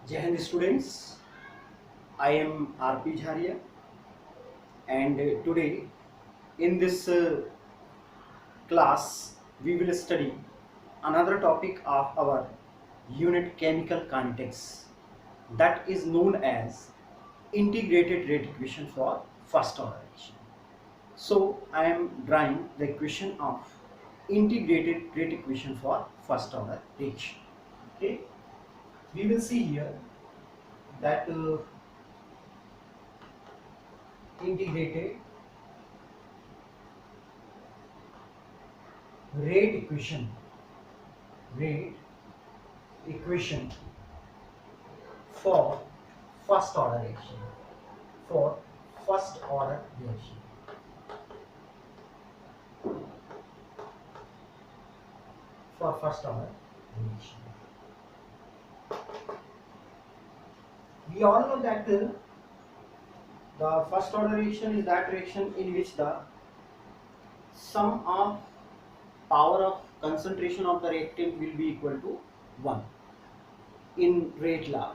Jai Hind students, I am RP Jharia and today in this class we will study another topic of our unit chemical kinetics, that is known as integrated rate equation for first order reaction. So I am drawing the equation of integrated rate equation for first order reaction. Okay, we will see here that integrated rate equation for first order reaction, for first order reaction. For first order reaction, we all know that the first order reaction is that reaction in which the sum of power of concentration of the reactant will be equal to 1 in rate law.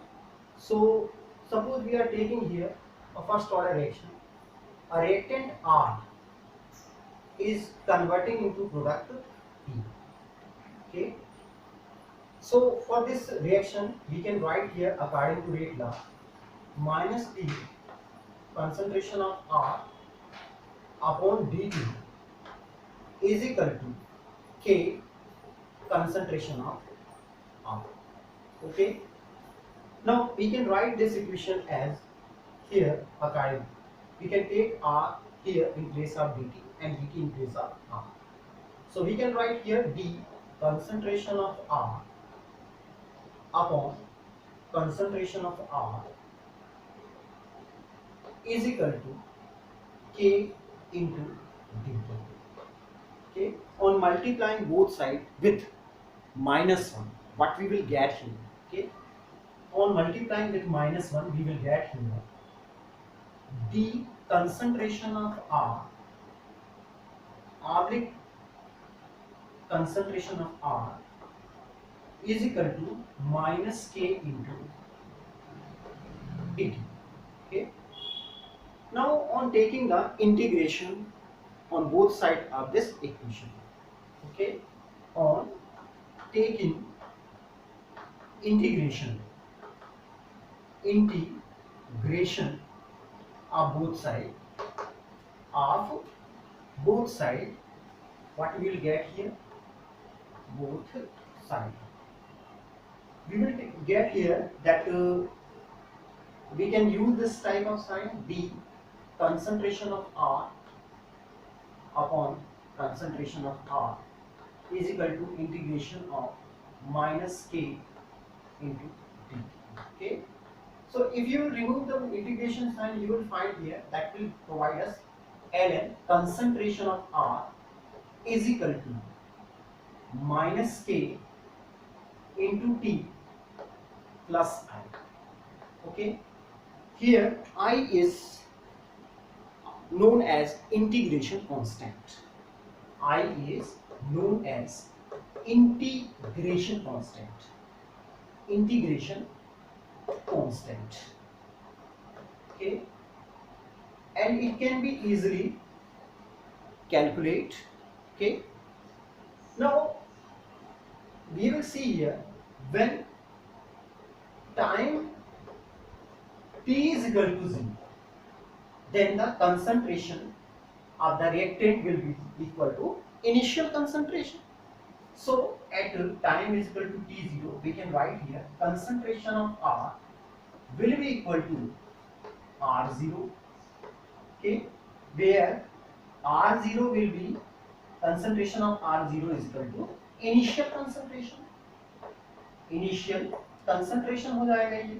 So suppose we are taking here a first order reaction. A reactant R is converting into product P. Okay. So for this reaction we can write here according to rate law minus P concentration of R upon dt is equal to K concentration of R. Okay. Now we can write this equation as here according. We can take R here in place of dt and dt in place of R. So we can write here d concentration of R upon concentration of R is equal to K into dt. Okay. On multiplying both sides with minus 1, what we will get here? Okay. On multiplying with minus 1, we will get here the concentration of R oblique concentration of R is equal to minus K into dt. Okay. Now on taking the integration on both sides of this equation, okay, on taking integration of both sides, what we will get here? Both sides. We will get here that we can use this type of sign, d concentration of R upon concentration of R is equal to integration of minus K into d. Okay. So if you remove the integration sign, you will find here that will provide us ln concentration of R is equal to minus K into T plus I. Okay. Here I is known as integration constant. I is known as integration constant. Okay. And it can be easily calculate. Okay. Now we will see here when time t is equal to 0, then the concentration of the reactant will be equal to initial concentration. So at time is equal to t0, we can write here concentration of R will be equal to R0. Okay, where R0 will be concentration of R0 is equal to initial concentration. Initial concentration हो जाएगा ये,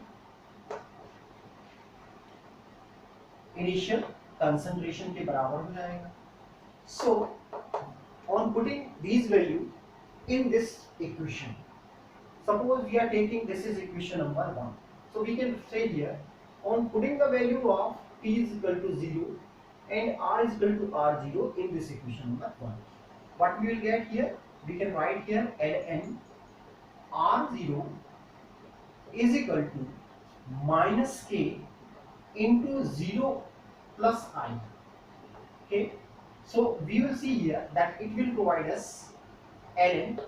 initial concentration के बराबर हो जाएगा. So on putting these values in this equation, suppose we are taking this is equation number 1, so we can say here on putting the value of t is equal to 0 and r is equal to r0 in this equation number 1, what we will get here? We can write here ln r0 is equal to minus K into 0 plus I. Okay, so we will see here that it will provide us ln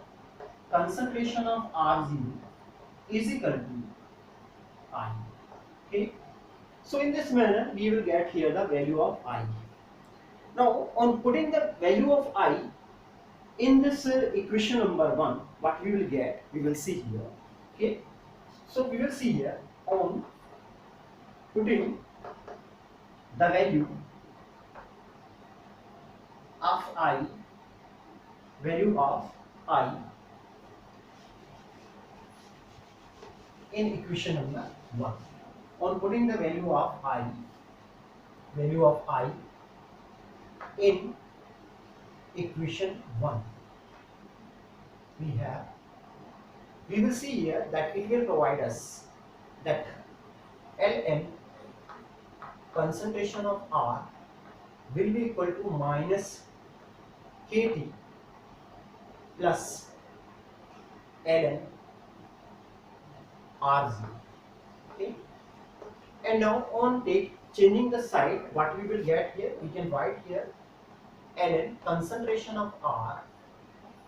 concentration of R0 is equal to I. Okay, so in this manner we will get here the value of I. Now on putting the value of I in this equation number 1, what we will get, we will see here. Okay, so we will see here on putting the value of I, value of I in equation number 1. On putting the value of I in equation 1, we will see here that it will provide us that Ln concentration of R will be equal to minus Kt plus Ln R0. Okay, and now on changing the side, what we will get here, we can write here Ln concentration of R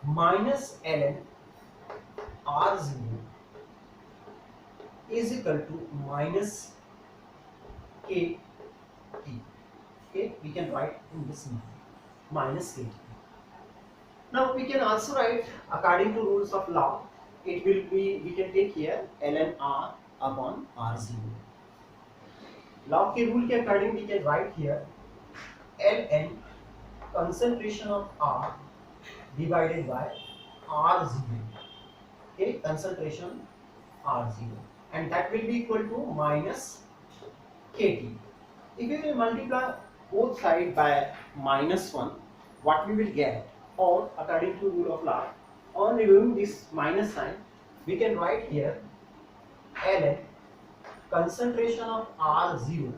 minus Ln R0 is equal to minus Kt. Okay, we can write in this manner, minus Kt. Now we can also write according to rules of law. It will be, we can take here ln R upon R0. Law के rule के according we can write here ln concentration of R divided by R0. Okay, concentration R0, and that will be equal to minus Kt. If we will multiply both sides by minus 1, what we will get, or according to rule of law, on removing this minus sign, we can write here ln concentration of R0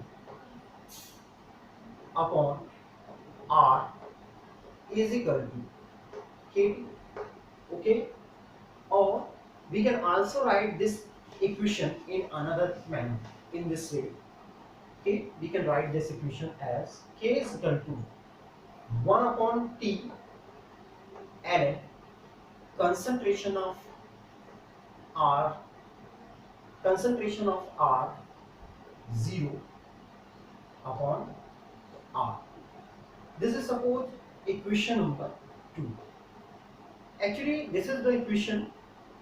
upon R is equal to Kt. Okay, or we can also write this equation in another manner, in this way. Okay, we can write this equation as K is equal to 1 upon T ln concentration of R 0 upon R. This is suppose equation number 2. Actually, this is the equation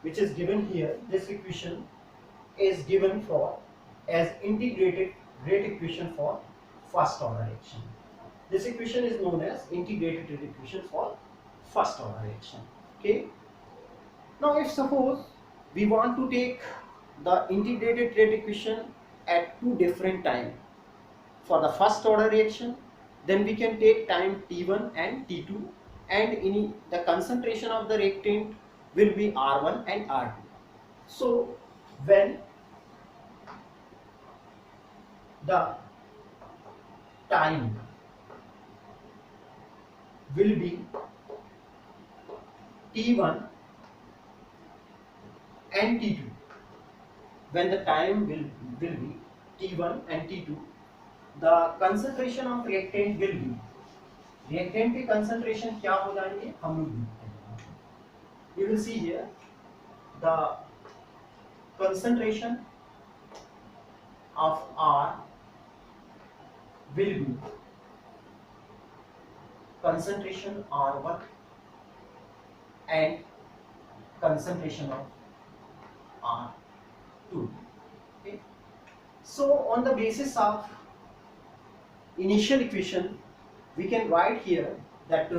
which is given here. This equation is given for as integrated rate equation for first order reaction. This equation is known as integrated rate equation for first order reaction. Okay. Now, if suppose we want to take the integrated rate equation at two different time for the first order reaction, then we can take time t1 and t2, and in the concentration of the reactant will be R1 and R2. So when the time will be t1 and t2, when the time will be t1 and t2, the concentration of reactant will be, reactant की concentration क्या हो जाएंगे हम लोग देखते हैं. You will see here the concentration of R will be concentration R1 and concentration of R2. Okay. So on the basis of initial equation, we can write here that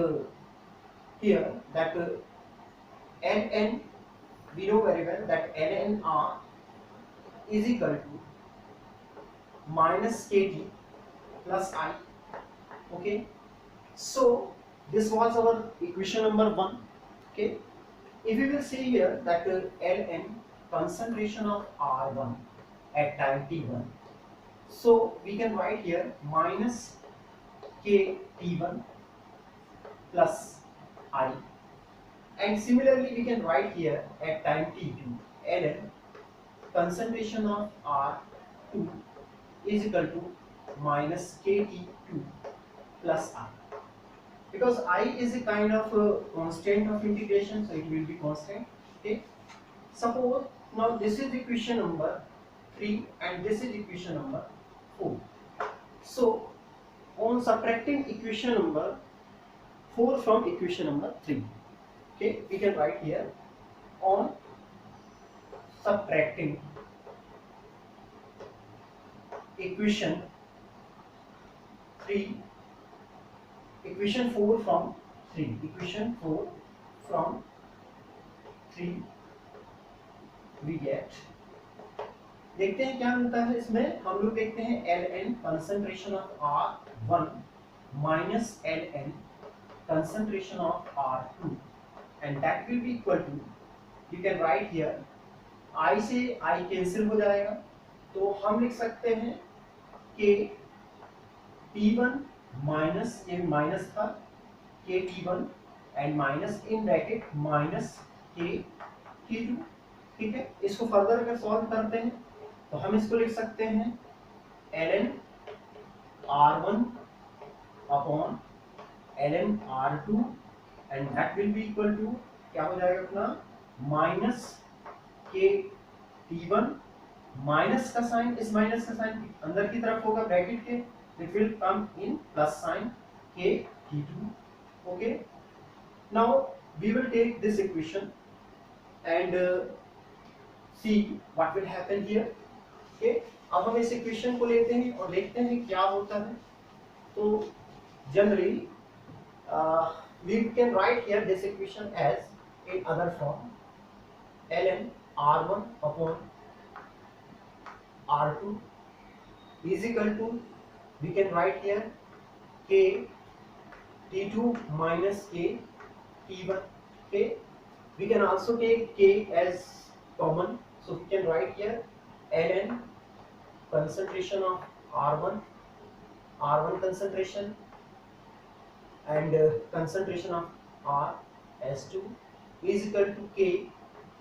ln, we know very well that ln R is equal to minus Kt plus I. Okay, so this was our equation number 1. Okay, if we will see here that ln concentration of R1 at time t1, so we can write here minus Kt1 plus I, and similarly we can write here at time t2 ln concentration of R 2 is equal to minus kt2 plus I. Because I is a kind of constant of integration, so it will be constant. Okay. Suppose now this is equation number 3 and this is equation number 4. So on subtracting equation number 4 from equation number 3, okay, we can write here on subtracting equation 3, equation 4 from 3, equation 4 from 3 we get, देखते हैं क्या मिलता है इसमें। हम लोग देखते हैं Ln concentration of R1 minus Ln concentration of R2 and that will be equal to, you can write here, I से I कैंसिल हो जाएगा, तो हम लिख सकते हैं कि T1 माइनस, ये माइनस था, के T1 and minus in bracket minus के T2। ठीक है, इसको फर्दर अगर सॉल्व करते हैं तो हम इसको लिख सकते हैं ln R1 upon ln R2 and that will be equal to, क्या हो जाएगा अपना, माइनस के T1, माइनस का साइन, इस माइनस का साइन अंदर की तरफ होगा ब्रैकेट के, it will come in plus sign के T2। Okay, now we will take this equation and see what will happen here. Okay, अब हम इस इक्वेशन को लेते हैं और देखते हैं क्या होता है। तो generally we can write here this equation as in other form, ln R1 upon R2 is equal to, we can write here k T2 minus k T1. Okay, we can also take k as common, so we can write here ln concentration of R1 concentration and concentration of R S2 is equal to k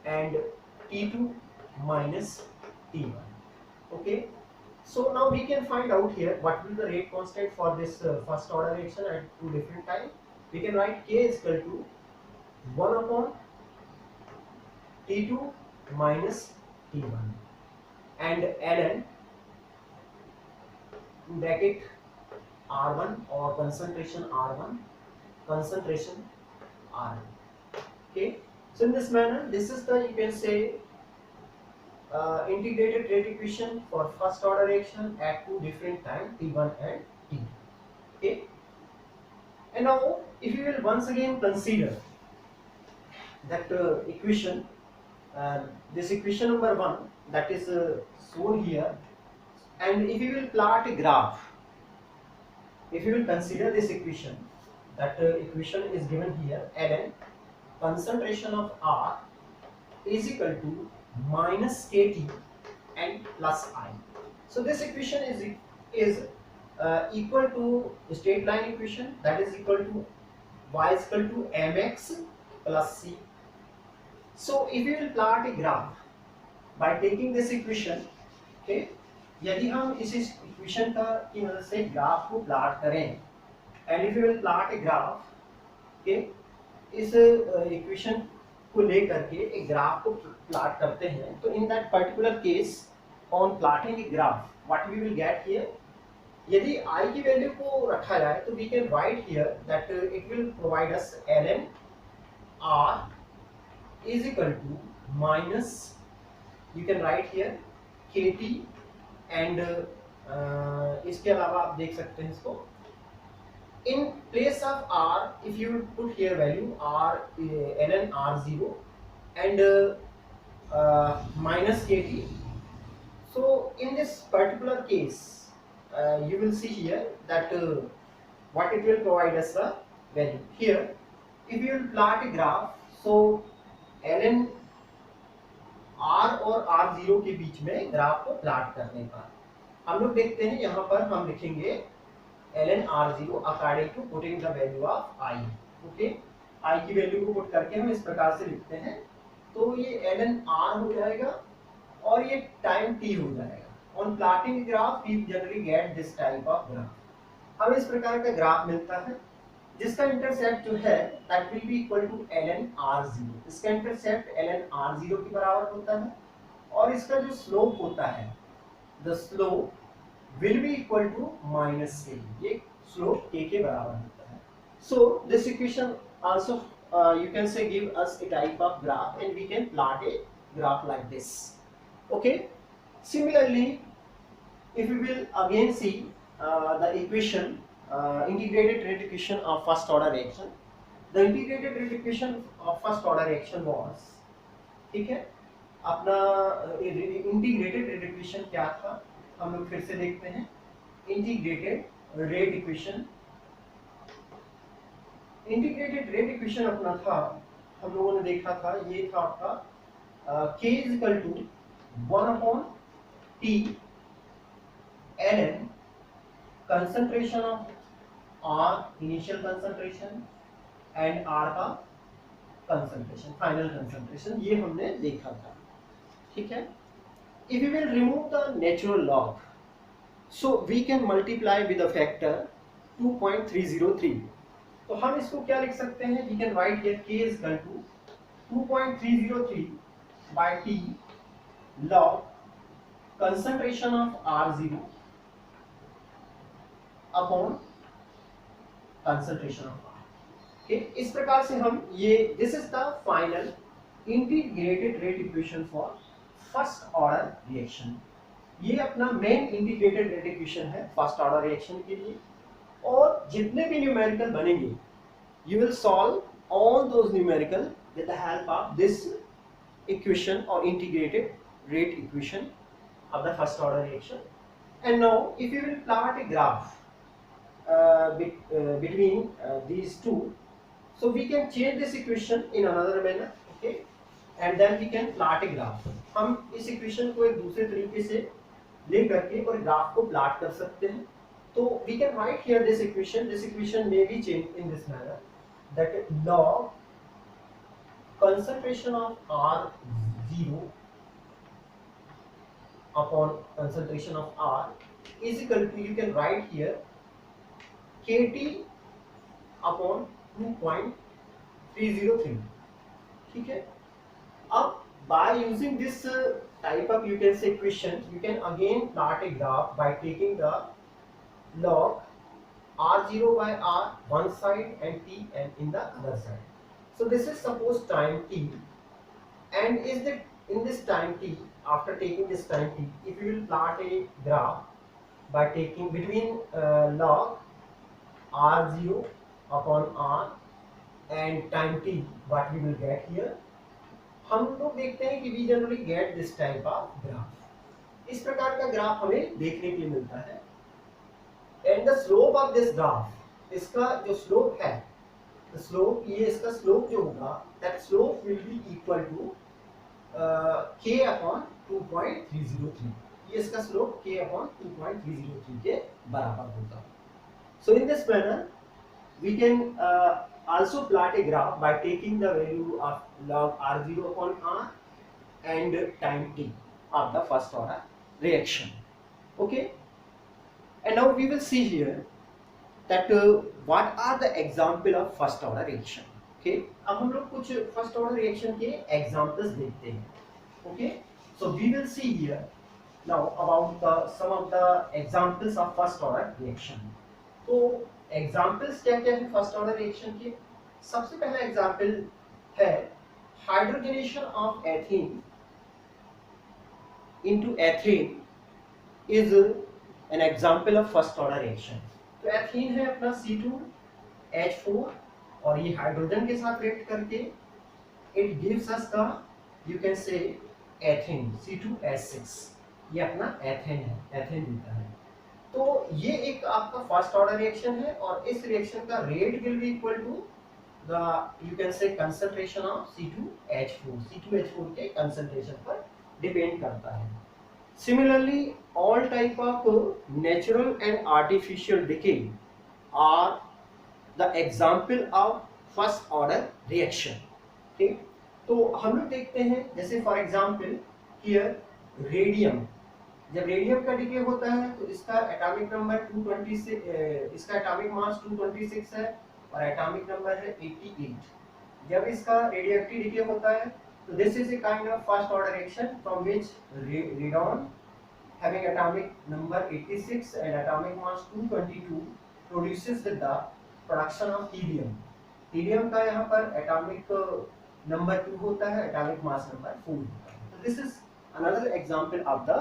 and T2 minus T1. Okay, so now we can find out here what will the rate constant for this first order reaction at two different times. We can write k is equal to 1 upon T2 minus T1 and ln bracket R1 or concentration R1 concentration R2. Okay, so in this manner, this is the, you can say, integrated rate equation for first order reaction at two different times, T1 and T2. Okay, and now if you will once again consider that equation, this equation number 1 that is shown here, and if you will plot a graph, if you will consider this equation, that equation is given here, ln concentration of R is equal to minus kt and plus I. So this equation is equal to straight line equation, that is equal to y is equal to mx plus c. So if you will plot a graph by taking this equation, okay, यदि हम इस equation का की मदद से graph को plot करें, and if you will plot a graph, okay, इस इक्वेशन को लेकर के एक ग्राफ को प्लॉट करते हैं, तो in that particular case on plotting a graph what we will get here, यदि i की वैल्यू को रखा जाए तो we can write here that it will provide us ln r is equal to minus, you can write here kt and इसके अलावा आप देख सकते हैं इसको in place of r, if you put here value r ln r0 and minus kt. So in this particular case you will see here that what it will provide us the value here. If you will plot a graph, so ln r और r0 के बीच में graph को plot करने पर हम लोग देखते हैं, यहाँ पर हम लिखेंगे ln r0 according to putting the value of i। Okay, i की वैल्यू को पुट करके हम इस प्रकार से लिखते हैं, तो ये ln r हो जाएगा और ये टाइम t हो जाएगा। on plotting graph we generally get this type of graph। हमें इस प्रकार का ग्राफ मिलता है जिसका इंटरसेप्ट जो है that will be equal to ln r0। इसका इंटरसेप्ट ln r0 के बराबर होता है और इसका जो स्लोप होता है the slope will be equal to minus k। ये स्लोप k के बराबर होता है। So this equation also you can say give us a type of graph and we can plot a graph like this। Okay, similarly if we will again see the equation integrated rate equation of first order reaction। the integrated rate equation of first order reaction was, ठीक है, अपना integrated rate equation क्या था हम लोग फिर से देखते हैं। इंटीग्रेटेड रेट इक्वेशन अपना था, हम लोगों ने देखा था, ये था आपका k is equal to 1/t ln concentration of r initial concentration and r का कंसंट्रेशन फाइनल कंसंट्रेशन, ये हमने देखा था। ठीक है, if we will remove the natural log so we can multiply with a factor 2.303। तो हम इसको क्या लिख सकते हैं, we can write here k is equal to 2.303 by t log concentration of r0 upon concentration of r। okay, इस प्रकार से हम ये this is the final integrated rate equation for first order reaction. ये अपना मेन इंटीग्रेटेड रेट इक्वेशन है first order reaction के लिए। और जितने भी न्यूमेरिकल बनेंगे you will solve all those numerical with the help of this equation और integrated rate equation of the first order reaction. And now if you will plot a graph between these two, so we can change this equation in another manner, okay, and then we can plot a graph। हम इस equation को एक दूसरे तरीके से ले करके और ग्राफ को प्लॉट कर सकते हैं। तो we can write here this equation may be changed in this manner, that log concentration of r0 upon concentration of r is equal to, you can write here kt upon 2.303। ठीक है, अब by using this type of, you can say, equation, you can again plot a graph by taking the log r0 by r one side and t and in the other side। so this is suppose time t, and is the in this time t, after taking this time t, if you will plot a graph by taking between log r0 upon r and time t, what we will get here, हम लोग देखते हैं कि we generally get this type of graph। इस प्रकार का graph हमें देखने के लिए मिलता है। and the slope of this graph, इसका जो स्लोप है, the slope, ये इसका स्लोप जो होगा, that slope will be equal to k upon 2.303। ये इसका स्लोप k upon 2.303 के बराबर होगा। so in this manner we can also plot a graph by taking the value of log r0 upon r and time t of the first order reaction। okay, and now we will see here that what are the example of first order reaction। okay, अब हम लोग कुछ first order reaction के examples देखते हैं। okay, so we will see here now about some of the examples of first order reaction। तो examples क्या क्या है फर्स्ट ऑर्डर रिएक्शन के। सबसे पहला एग्जाम्पल है hydrogenation of ethene into ethane is an example of first order reaction. तो ethene है अपना C2H4 और ये हाइड्रोजन के साथ रिएक्ट करके it gives us the, you can से, एथेन C2H6। ये अपना एथेन है, एथेन देता है। तो ये एक आपका फर्स्ट ऑर्डर रिएक्शन है और इस रिएक्शन का rate will be equal to the, you can say, concentration of C2H4 के कंसंट्रेशन पर डिपेंड करता है। Similarly all type of natural and artificial decay are the example of first order reaction. ठीक, तो हम लोग देखते हैं जैसे फॉर एग्जाम्पल हियर रेडियम जब रेडियम का डिके होता है तो इसका एटॉमिक नंबर 226, इसका एटॉमिक मास 226 है और एटॉमिक नंबर है 88। जब इसका रेडियोएक्टिव डिके होता है तो this is a kind of first order reaction from which radon having atomic number 86 and atomic mass 222 produces with the production of helium. Helium का यहाँ पर atomic number 2 होता है, atomic mass number 4 होता है. So this is another example of the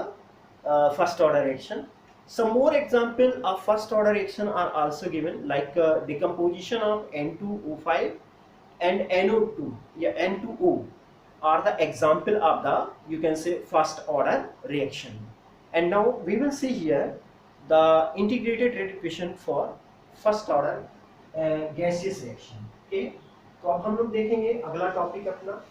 first order reaction. Some more example of first order reaction are also given, like decomposition of N2O5 and NO2 या N2O are the example of the, you can say, first order reaction. And now we will see here the integrated rate equation for first order gaseous reaction. Okay, तो अब हम लोग देखेंगे अगला topic अपना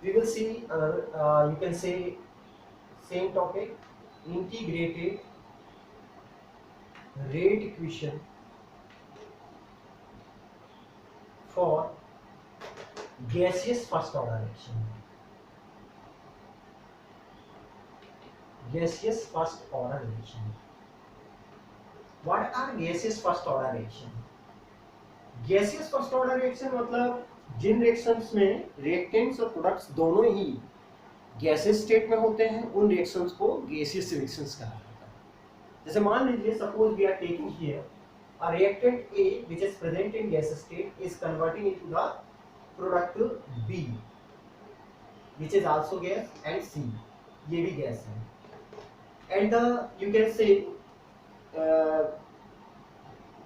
we will see another you can say same topic, integrated rate equation for gaseous first order reaction. Gaseous first order reaction. What are gaseous first order reaction? Gaseous first order reaction मतलब जिन reactions में reactants और products दोनों ही gases state में होते हैं उन reactions को gaseous reactions कहा जाता है. जैसे मान लीजिए suppose we are taking here a reactant A which is present in gas state is converting into the product B which is also gas and C ये भी गैस है and you can say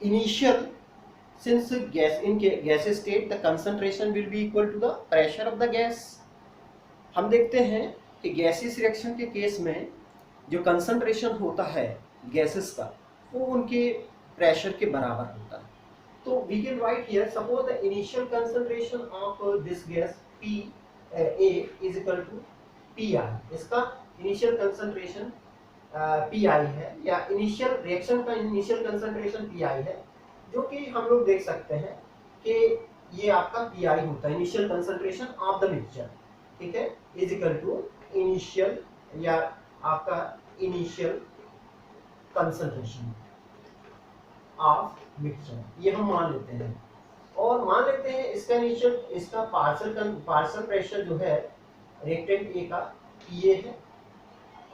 initial since gas in gas state the concentration will be equal to the pressure of the gas. हम देखते हैं कि gaseous reaction के case में जो कंसंट्रेशन होता है गैसेस का वो उनके प्रेशर के बराबर होता है. तो we can write here suppose the initial concentration of this gas P A is equal to Pi. इसका इनिशियल कंसंट्रेशन Pi है या इनिशियल रिएक्शन का इनिशियल कंसंट्रेशन Pi है जो कि हम लोग देख सकते हैं कि ये आपका Pi होता है initial concentration of the mixture. ठीक है, इज इक्वल टू इनिशियल या आपका इनिशियल कंसंट्रेशन ऑफ मिक्सचर ये हम मान लेते हैं और मान लेते हैं इसका इनिशियल इसका पार्शियल प्रेशर जो है रिएक्टेंट ए का PA है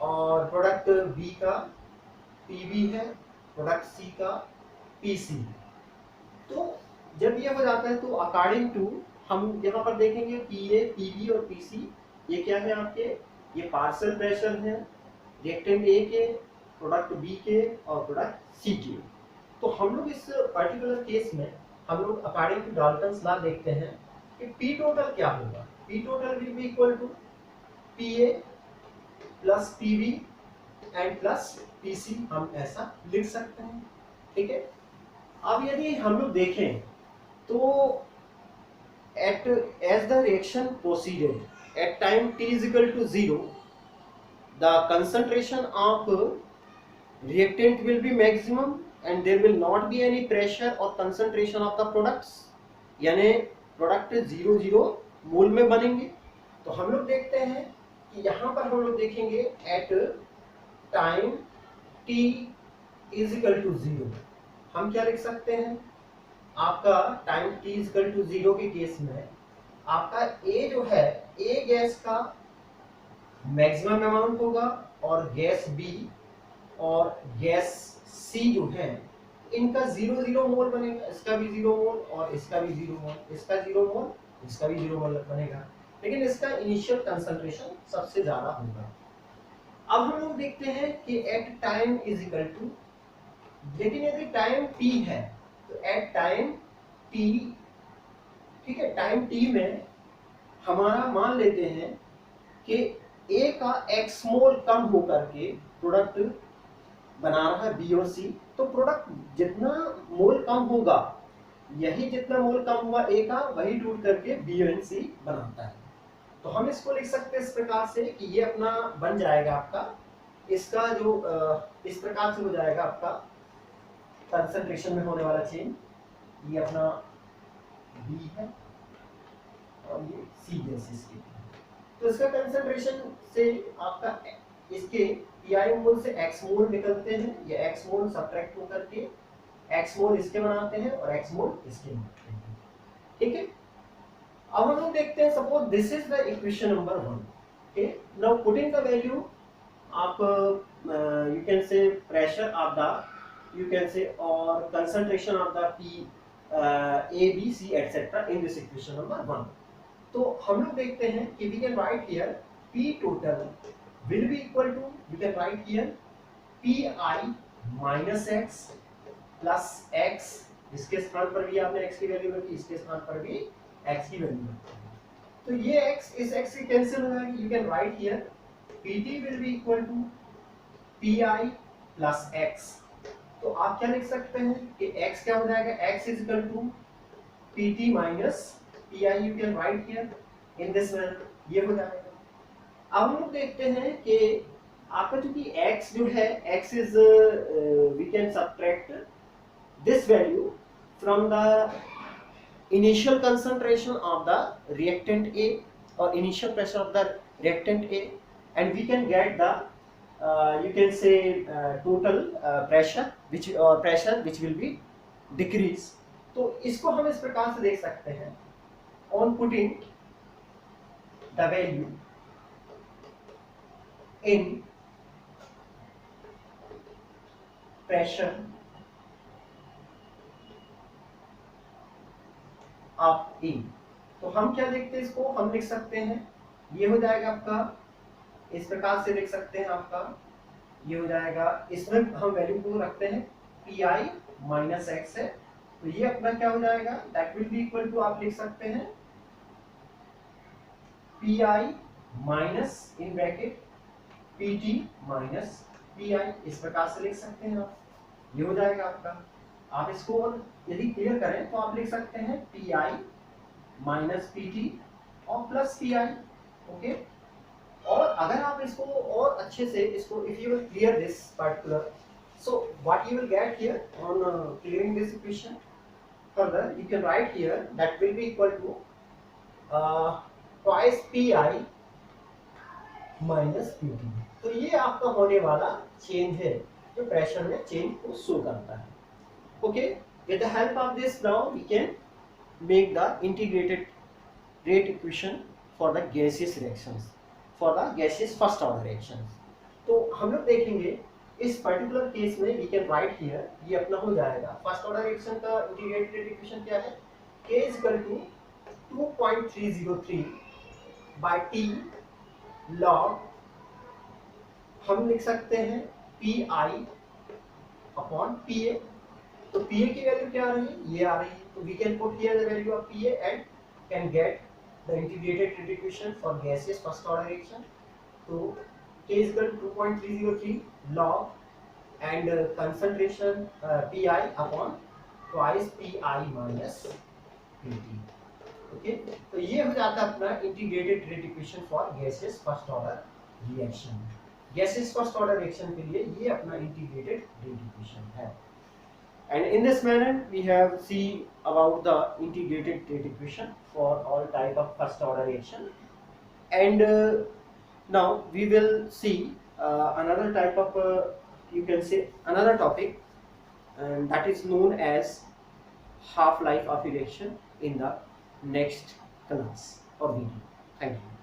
और प्रोडक्ट B का PB है, प्रोडक्ट C का PC. तो जब ये हो जाता है तो अकॉर्डिंग टू हम यहाँ पर देखेंगे PA, PB और PC ये क्या है आपके, ये पार्शियल प्रेशर है रिएक्टेंट A के, प्रोडक्ट B के और प्रोडक्ट C के. तो हम लोग इस पर्टिकुलर केस में हम लोग अकॉर्डिंग टू डाल्टन्स लॉ देखते हैं कि P टोटल क्या होगा. P total will be equal to PA plus PB and plus PC. हम ऐसा लिख सकते हैं. ठीक है, अब यदि हम लोग देखें तो at as the reaction proceeded at time t is equal to 0 the concentration of reactant will be maximum and there will not be any pressure or concentration of the products. यानी प्रोडक्ट 0 मोल में बनेंगे. तो हम लोग देखते हैं कि यहाँ पर हम लोग देखेंगे at time t is equal to 0 हम क्या लिख सकते हैं, आपका time t is equal to 0 के केस में आपका A जो है A गैस का मैक्सिमम अमाउंट होगा और गैस B और गैस C जो है इनका 0 मोल बनेगा. इसका भी 0 मोल और इसका भी 0 मोल, इसका 0 मोल, इसका भी 0 मोल बनेगा, लेकिन इसका इनिशियल कंसंट्रेशन सबसे ज्यादा होगा. अब हम लोग देखते हैं कि at time is equal to, लेकिन यदि टाइम t है तो एट टाइम t, ठीक है, टाइम t में हमारा मान लेते हैं कि A का x मोल कम होकर के प्रोडक्ट बना रहा है B और C. तो प्रोडक्ट जितना मोल कम होगा यही जितना मोल कम हुआ A का वही टूट करके B और C बनाता है. तो हम इसको लिख सकते हैं इस प्रकार से कि ये अपना बन जाएगा आपका इसका जो इस प्रकार से हो जाएगा आपका कंसंट्रेशन में होने वाला चेंज. ये अपना B है गैसेस की। तो इसका कंसंट्रेशन से आपका इसके पीआई मोल से एक्स मोल निकलते हैं, ये एक्स मोल सब्ट्रैक्ट होकर के एक्स मोल इसके बनाते हैं और एक्स मोल इसके बनाते हैं। ठीक है, अब हम लोग देखते हैं, suppose this is the equation number 1। Okay, now putting the value आप you can say pressure of the, you can say, or concentration of the P A B C etc in this equation number 1। तो हम लोग देखते हैं कि we can write here P total will be equal to, we can write here PI minus X plus X, इसके स्थान पर भी आपने X की वैल्यू रखी, इसके स्थान पर भी X की वैल्यू रखी। तो ये X इस X से कैंसिल हो जाएगी, you can write here PT will be equal to PI plus X। तो आप क्या लिख सकते हैं कि X क्या हो जाएगा, X is equal to PT minus PI, you can write here in this manner, ये हो जाएगा। अब हम लोग देखते हैं कि आपका चूंकि X जो है, X is we can subtract this value from the initial concentration of the reactant A or initial pressure of the reactant A, and we can get the you can say total pressure which will be decrease। तो इसको हम इस प्रकार से देख सकते हैं, on putting the value in pressure of E। तो हम क्या देखते हैं, इसको हम लिख सकते हैं, ये हो जाएगा आपका, इस प्रकार से लिख सकते हैं आपका, ये हो जाएगा, इसमें हम वैल्यू को रखते हैं PI माइनस एक्स है, तो ये अपना क्या हो जाएगा, that will be equal to, आप लिख सकते हैं PI minus in bracket PT minus PI, इस प्रकार से लिख सकते हैं आप, ये हो जाएगा आपका। आप इसको यदि क्लियर करें तो आप लिख सकते हैं PI माइनस PT और प्लस PI। ओके, और अगर आप इसको और अच्छे से इसको, if you will clear this particular, so what you will get here on clearing this equation further, you can write here that will be equal to twice PI minus PT। तो ये आपका होने वाला चेंज है जो pressure में change को show करता है। Okay, with the help of this now we can make the integrated rate equation for the gaseous reactions, for the gaseous first order reactions. तो हम लोग देखेंगे इस पर्टिकुलर केस में वी कैन राइट हियर, ये अपना हो जाएगा फर्स्ट ऑर्डर रिएक्शन का इंटीग्रेटेड रेट इक्वेशन क्या है, K is equal to 2.303 by T log, हम लिख सकते हैं PI अपॉन PA। तो PA की वैल्यू क्या आ रही है, ये आ रही है, तो we can put here the value of PA and can get the integrated rate equation for gaseous first order reaction. तो K is equal to 2.303 log and concentration PI upon twice PI minus PT। Okay, तो ये हो जाता है अपना integrated rate equation for gaseous first order reaction. Gaseous first order reaction के लिए ये अपना इंटीग्रेटेड रेट इक्वेशन है। And in this manner we have see about the integrated rate equation for all type of first order reaction, and now we will see another type of you can say another topic, and that is known as half life of a reaction in the next class or video. Thank you.